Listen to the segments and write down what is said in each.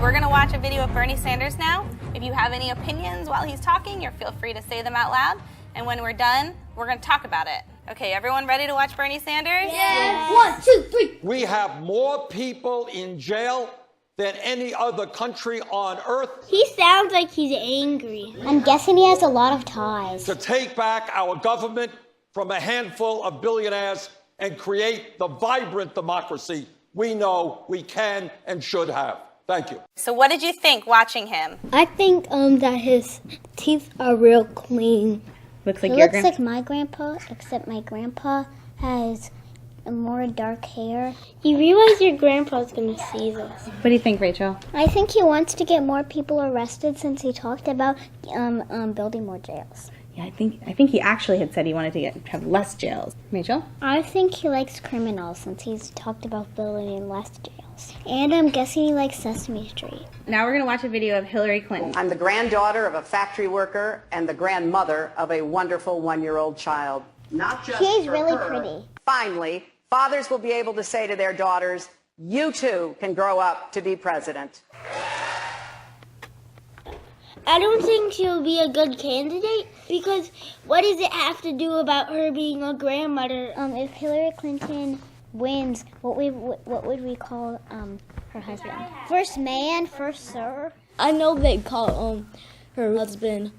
We're going to watch a video of Bernie Sanders now. If you have any opinions while he's talking, you're feel free to say them out loud. And when we're done, we're going to talk about it. Okay, everyone ready to watch Bernie Sanders? Yeah. 1, 2, 3. We have more people in jail than any other country on earth. He sounds like he's angry. I'm guessing he has a lot of ties. To take back our government from a handful of billionaires and create the vibrant democracy we know we can and should have. Thank you. So what did you think watching him? I think that his teeth are real clean. Looks like your grandpa. Like my grandpa, except my grandpa has more dark hair. You realize your grandpa's gonna see this. What do you think, Rachel? I think he wants to get more people arrested since he talked about building more jails. Yeah, I think he actually had said he wanted to have less jails. Rachel? I think he likes criminals since he's talked about building less jails. And I'm guessing he likes Sesame Street. Now we're going to watch a video of Hillary Clinton. I'm the granddaughter of a factory worker and the grandmother of a wonderful 1-year-old child. Not just She's for really her. pretty. Finally, fathers will be able to say to their daughters, you too can grow up to be president. I don't think she'll be a good candidate because what does it have to do about her being a grandmother? If Hillary Clinton wins, what would we call her husband? First man, first sir. I know they call her husband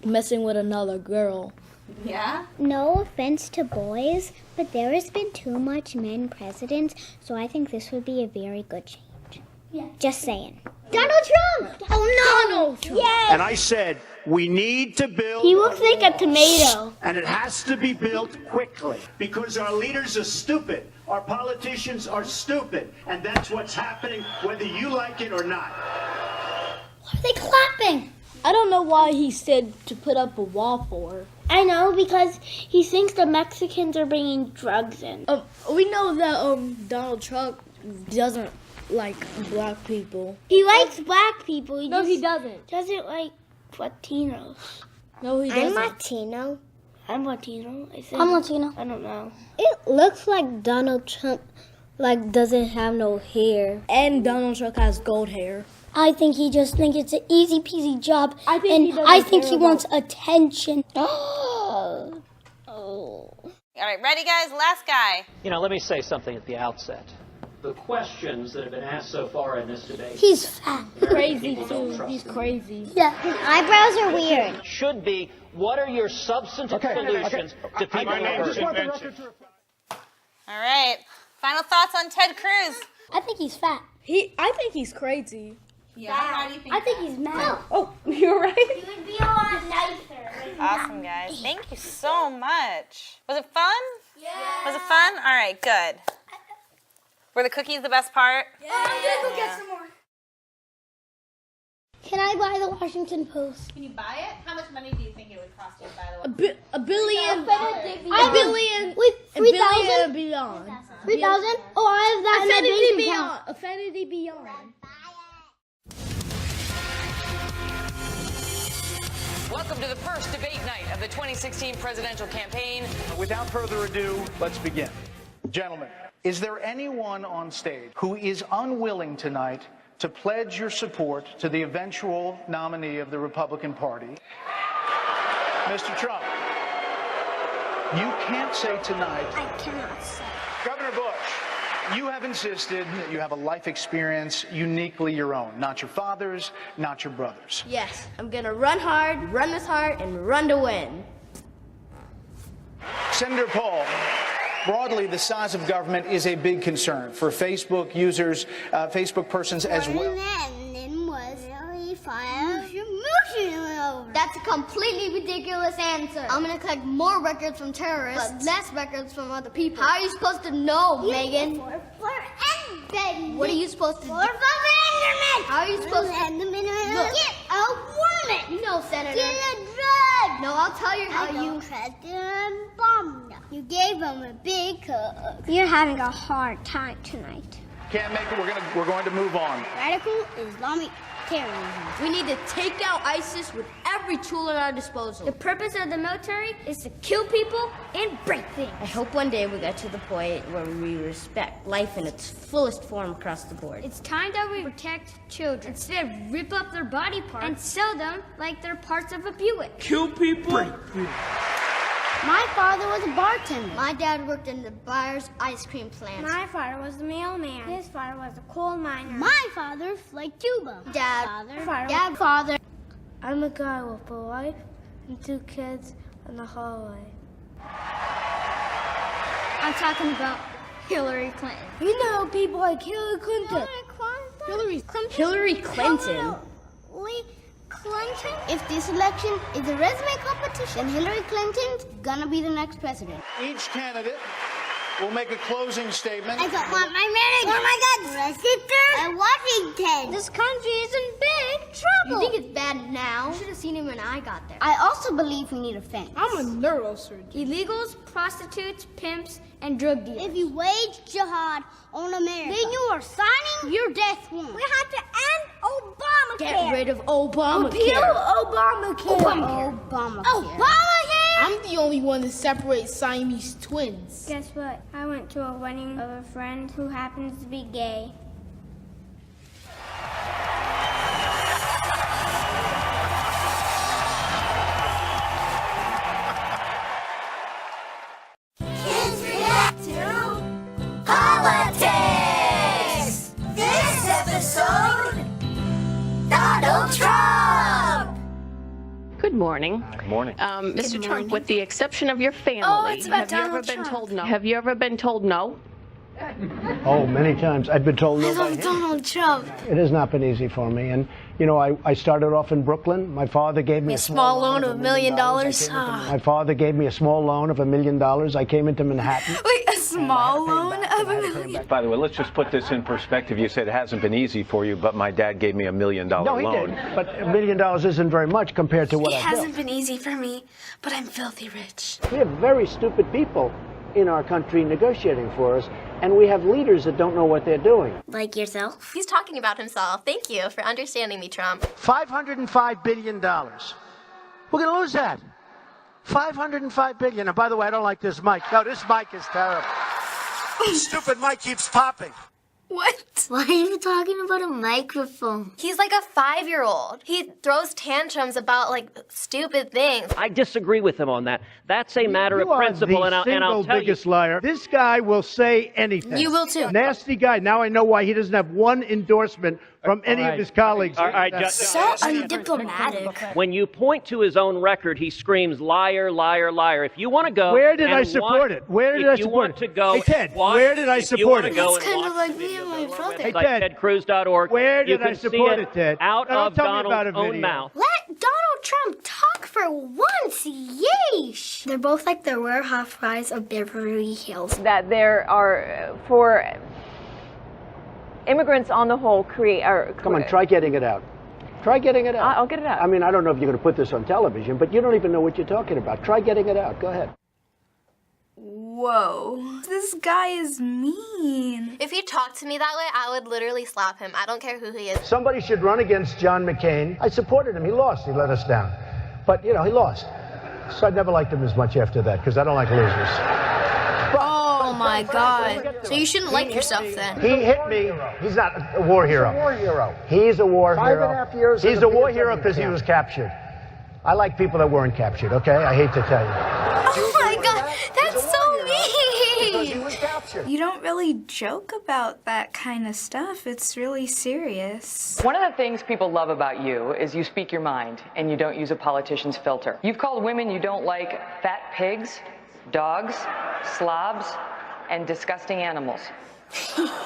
messing with another girl. Yeah? No offense to boys, but there has been too much men presidents, so I think this would be a very good change. Yeah. Just saying. Donald Trump! Oh no! Donald Trump! Yes! And I said, we need to build... He looks like a tomato. And it has to be built quickly. Because our leaders are stupid. Our politicians are stupid. And that's what's happening, whether you like it or not. Why are they clapping? I don't know why he said to put up a wall for her. I know, because he thinks the Mexicans are bringing drugs in. We know that Donald Trump doesn't like black people. He likes black people. He doesn't. Doesn't like Latinos. No, he doesn't. I'm Latino. I'm Latino. I think. I'm Latino. I don't know. It looks like Donald Trump doesn't have no hair. And Donald Trump has gold hair. I think he just thinks it's an easy peasy job. I think he wants attention. All right, ready, guys? Last guy. You know, let me say something at the outset. The questions that have been asked so far in this debate... He's fat. Crazy, too. He's crazy. Yeah. His eyebrows are weird. ...should be, what are your substantive solutions to people who are... All right. Final thoughts on Ted Cruz. I think he's fat. I think he's crazy. Yeah, why do you think I think he's mad. Oh, you're right. He would be a lot nicer. Awesome, guys. Thank you so much. Was it fun? Yeah. Was it fun? All right, good. Were the cookies the best part? Yeah. I'm gonna go get some more. Can I buy the Washington Post? Can you buy it? How much money do you think it would cost you to buy the Washington A billion. A billion. Wait, 3,000? Beyond. 3,000? Oh, I have that in my bank account. Affinity Beyond. Welcome to the first debate night of the 2016 presidential campaign. Without further ado, let's begin. Gentlemen, is there anyone on stage who is unwilling tonight to pledge your support to the eventual nominee of the Republican Party? Mr. Trump, you can't say tonight... I cannot say. Governor Bush, you have insisted that you have a life experience uniquely your own. Not your father's, not your brother's. Yes, I'm gonna run hard, run this hard, and run to win. Senator Paul, broadly, the size of government is a big concern for Facebook users, Facebook persons as well. That's a completely ridiculous answer. I'm gonna collect more records from terrorists, but less records from other people. How are you supposed to know, Megan? What are you supposed to do? How are you supposed to get a woman? No, Senator. Get a drug. No, I'll tell you how you President Obama. You gave him a big hug. You're having a hard time tonight. Can't make it. We're going to move on. Radical Islamic terrorism. We need to take out ISIS with every tool at our disposal. The purpose of the military is to kill people and break things. I hope one day we get to the point where we respect life in its fullest form across the board. It's time that we protect children instead of rip up their body parts and sell them like they're parts of a Buick. Kill people? My father was a bartender. My dad worked in the Byers ice cream plant. My father was the mailman. His father was a coal miner. My father played tuba. Father. I'm a guy with a wife and 2 kids in the hallway. I'm talking about Hillary Clinton. You know people like Hillary Clinton. Hillary Clinton? Clinton? If this election is a resume competition, then Hillary Clinton's gonna be the next president. Each candidate will make a closing statement. I don't want my marriage. Oh my God, Washington and Washington. This country is in big trouble. You think it's bad now? You should have seen it when I got there. I also believe we need a fence. I'm a neurosurgeon. Illegals, prostitutes, pimps, and drug dealers. If you wage jihad on America, then you are signing your death warrant. We have to end Obamacare. Get rid of Obamacare. Repeal Obamacare. Obamacare. I'm the only one that separates Siamese twins. Guess what? I went to a wedding of a friend who happens to be gay. Kids react to politics. This episode, Donald Trump. Good morning. Good morning. Mr. Trump, with the exception of your family, it's about have you ever Donald been Trump. told no? Have you ever been told no? Oh, many times. I've been told no by him. Donald Trump. It has not been easy for me. And, you know, I started off in Brooklyn. My father gave me a small loan of $1 million. My father gave me a small loan of $1 million. I came into Manhattan. Wait, a small loan of $1 million? By the way, let's just put this in perspective. You said it hasn't been easy for you, but my dad gave me $1 million No, he loan. did. But $1 million isn't very much compared to what It I've built. hasn't been easy for me, but I'm filthy rich. We have very stupid people in our country negotiating for us, and we have leaders that don't know what they're doing. Like yourself? He's talking about himself. Thank you for understanding me, Trump. $505 billion. We're going to lose that. $505 billion. And by the way, I don't like this mic. No, this mic is terrible. Stupid mic keeps popping. What? Why are you talking about a microphone? He's like a 5-year-old. He throws tantrums about, like, stupid things. I disagree with him on that. That's a matter of principle, and I'll tell biggest liar. This guy will say anything. You will too. Nasty guy. Now I know why he doesn't have one endorsement from any of his colleagues. All right, So undiplomatic. When you point to his own record, he screams, liar, liar, liar. If you want to go... Where did I support it? Where did I support it? If you want to go... Hey, Ted, watch, where did I support it? It's kind of like me and my brother. Hey, Ted, TedCruz.org. where You did I can support see it, Ted? Out Now, don't of tell me about Donald's a own video. mouth. Let Donald Trump talk for once. Yeesh. They're both like the Rare Housewives of Beverly Hills. That there are, for immigrants on the whole, Come on, try getting it out. Try getting it out. I'll get it out. I mean, I don't know if you're going to put this on television, but you don't even know what you're talking about. Try getting it out. Go ahead. Whoa. This guy is mean. If he talked to me that way, I would literally slap him. I don't care who he is. Somebody should run against John McCain. I supported him. He lost. He let us down. But, you know, he lost. So I never liked him as much after that, because I don't like losers. Oh my God. So you shouldn't like yourself then. He hit me. He's not a war hero. He's a war hero. He's a war hero. 5.5 years. He's a war hero because he was captured. I like people that weren't captured, okay? I hate to tell you. Oh my God, that's so mean. He was captured. You don't really joke about that kind of stuff. It's really serious. One of the things people love about you is you speak your mind and you don't use a politician's filter. You've called women you don't like fat pigs, dogs, slobs, and disgusting animals.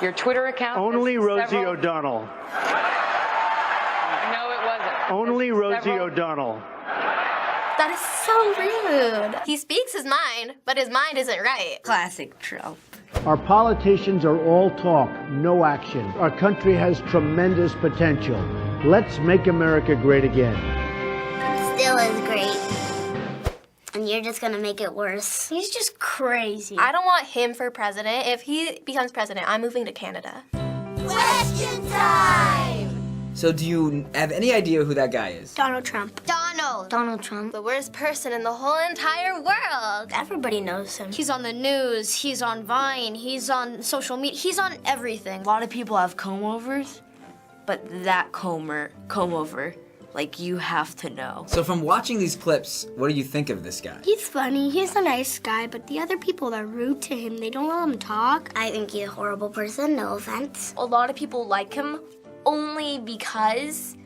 Your Twitter account Only Rosie O'Donnell. No, it wasn't. Only Rosie O'Donnell. That is so rude. He speaks his mind, but his mind isn't right. Classic Trump. Our politicians are all talk, no action. Our country has tremendous potential. Let's make America great again. Still is great. And you're just gonna make it worse. He's just crazy. I don't want him for president. If he becomes president, I'm moving to Canada. Question time! So do you have any idea who that guy is? Donald Trump. Donald Trump. The worst person in the whole entire world. Everybody knows him. He's on the news, he's on Vine, he's on social media, he's on everything. A lot of people have comb-overs, but that comb-over, like, you have to know. So from watching these clips, what do you think of this guy? He's funny, he's a nice guy, but the other people are rude to him. They don't let him talk. I think he's a horrible person, no offense. A lot of people like him only because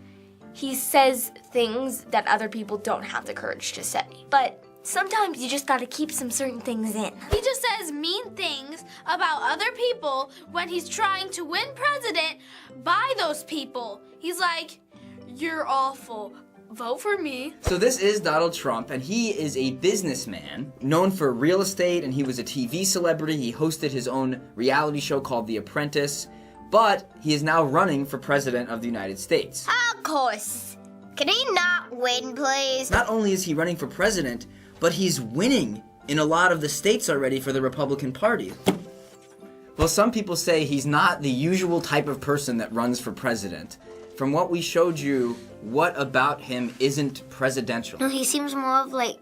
he says things that other people don't have the courage to say. But sometimes you just gotta keep some certain things in. He just says mean things about other people when he's trying to win president by those people. He's like, you're awful. Vote for me. So this is Donald Trump, and he is a businessman known for real estate, and he was a TV celebrity. He hosted his own reality show called The Apprentice, but he is now running for president of the United States. Of course. Can he not win, please? Not only is he running for president, but he's winning in a lot of the states already for the Republican Party. Well, some people say he's not the usual type of person that runs for president. From what we showed you, what about him isn't presidential? No, he seems more of like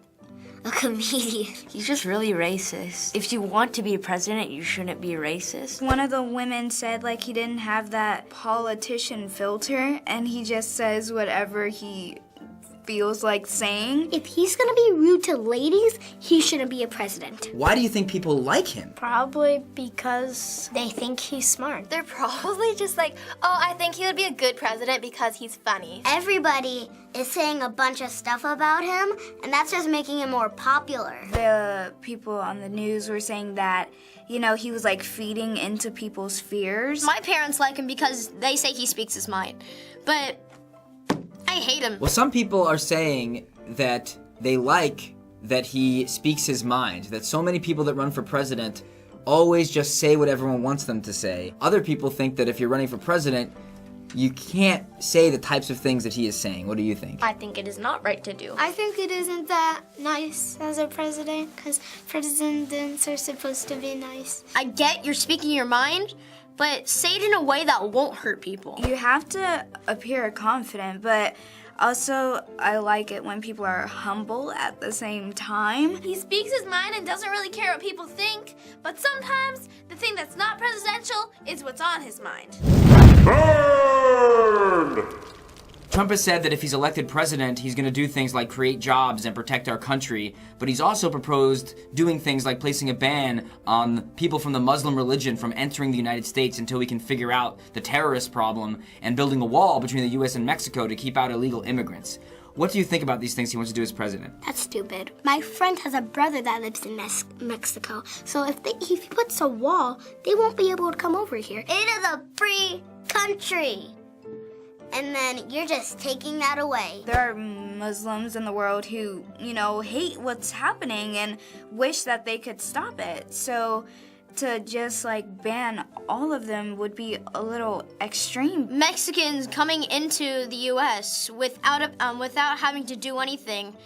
a comedian. He's just really racist. If you want to be president, you shouldn't be racist. One of the women said like he didn't have that politician filter and he just says whatever he feels like saying. If he's gonna be rude to ladies, he shouldn't be a president. Why do you think people like him? Probably because they think he's smart. They're probably just like, oh, I think he would be a good president because he's funny. Everybody is saying a bunch of stuff about him, and that's just making him more popular. The people on the news were saying that, you know, he was like feeding into people's fears. My parents like him because they say he speaks his mind, but I hate him. Well, some people are saying that they like that he speaks his mind, that so many people that run for president always just say what everyone wants them to say. Other people think that if you're running for president, you can't say the types of things that he is saying. What do you think? I think it is not right to do. I think it isn't that nice as a president, because presidents are supposed to be nice. I get you're speaking your mind, but say it in a way that won't hurt people. You have to appear confident, but also I like it when people are humble at the same time. He speaks his mind and doesn't really care what people think, but sometimes the thing that's not presidential is what's on his mind. Burn! Trump has said that if he's elected president, he's going to do things like create jobs and protect our country, but he's also proposed doing things like placing a ban on people from the Muslim religion from entering the United States until we can figure out the terrorist problem, and building a wall between the U.S. and Mexico to keep out illegal immigrants. What do you think about these things he wants to do as president? That's stupid. My friend has a brother that lives in Mexico, so if he puts a wall, they won't be able to come over here. It is a free country. And then you're just taking that away. There are Muslims in the world who, you know, hate what's happening and wish that they could stop it. So to just like ban all of them would be a little extreme. Mexicans coming into the U.S. without having to do anything.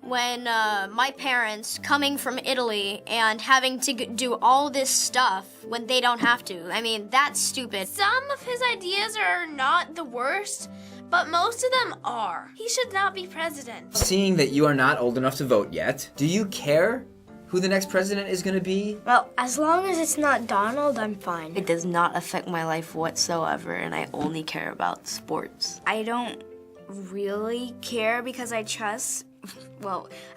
When my parents coming from Italy and having to do all this stuff when they don't have to. I mean, that's stupid. Some of his ideas are not the worst, but most of them are. He should not be president. Seeing that you are not old enough to vote yet, do you care who the next president is going to be? Well, as long as it's not Donald, I'm fine. It does not affect my life whatsoever, and I only care about sports. I don't really care because I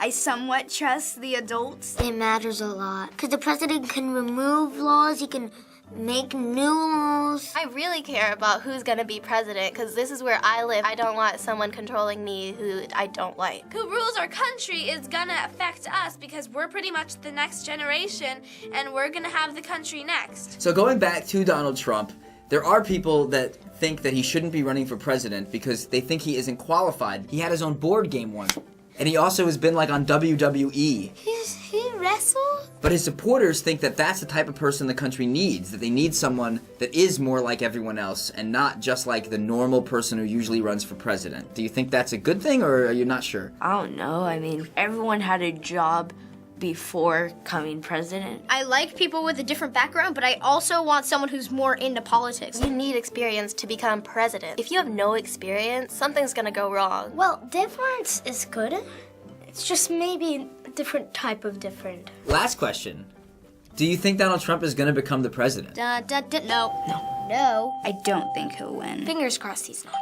somewhat trust the adults. It matters a lot. Because the president can remove laws, he can make new laws. I really care about who's gonna be president, because this is where I live. I don't want someone controlling me who I don't like. Who rules our country is gonna affect us, because we're pretty much the next generation, and we're gonna have the country next. So going back to Donald Trump, there are people that think that he shouldn't be running for president because they think he isn't qualified. He had his own board game once. And he also has been like on WWE. He wrestled? But his supporters think that that's the type of person the country needs, that they need someone that is more like everyone else and not just like the normal person who usually runs for president. Do you think that's a good thing, or are you not sure? I don't know. I mean, everyone had a job before becoming president. I like people with a different background, but I also want someone who's more into politics. You need experience to become president. If you have no experience, something's gonna go wrong. Well, difference is good. It's just maybe a different type of different. Last question. Do you think Donald Trump is going to become the president? No. No. I don't think he'll win. Fingers crossed he's not.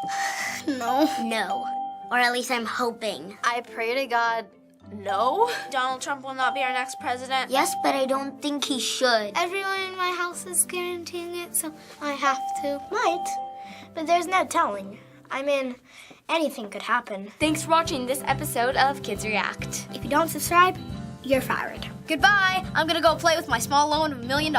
No. Or at least I'm hoping. I pray to God, no. Donald Trump will not be our next president. Yes, but I don't think he should. Everyone in my house is guaranteeing it, so I have to. Might, but there's no telling. I mean, anything could happen. Thanks for watching this episode of Kids React. If you don't subscribe, you're fired. Goodbye. I'm gonna go play with my small loan of $1 million.